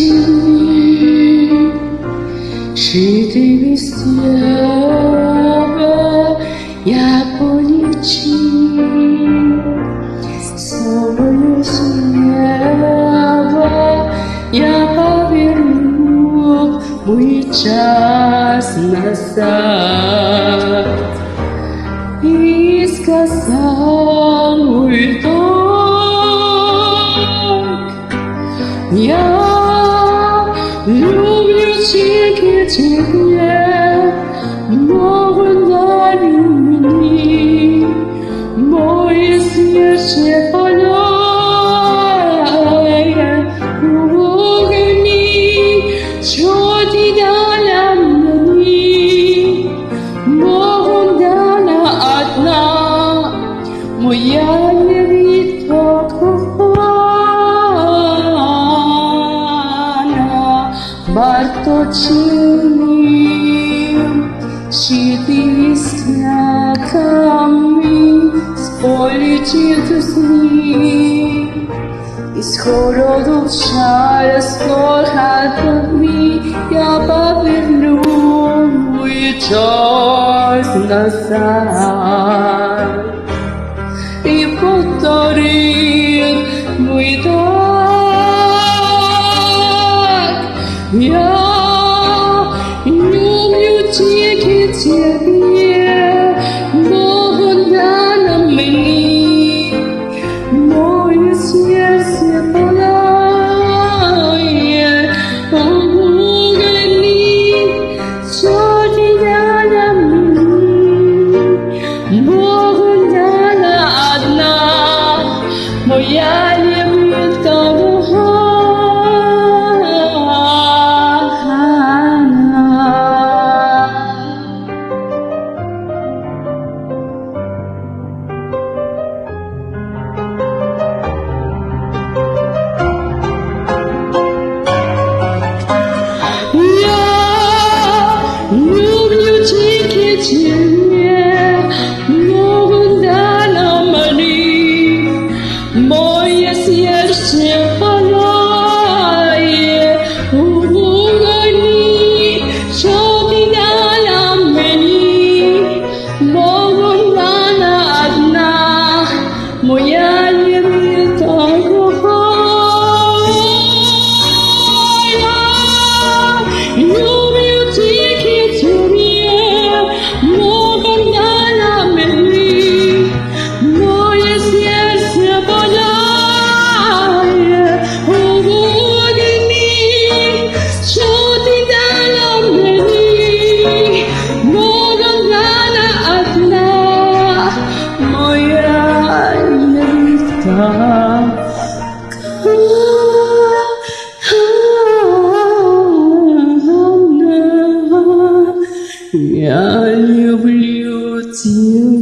тени, шиты вестеро, я полечу, свое небо я поверну мой час назад. И сказал мой друг, я люблю тебя, много дарю мне, мое сердце полное, огни, что ты дала мне, много дана одна, моя невидка кохана, Барточиним, шиты сняками, сполетит с ним, из холодов шара скоротами я поверну мой час назад. И повторит мой так, я люблю тебе, много дано мне, мое сердце полное, огни, что ты дала мне, много дано одна, моя любовь дорога. Тебе, много дано мне, мое сердце полное, огни, что ты дала мне, много дано одна, моя любовь дорогая. Люблю тебе, много дано мне, мое сердце полное, огни, что ты дала мне, много дано одна, моя любовь. Я люблю тебя.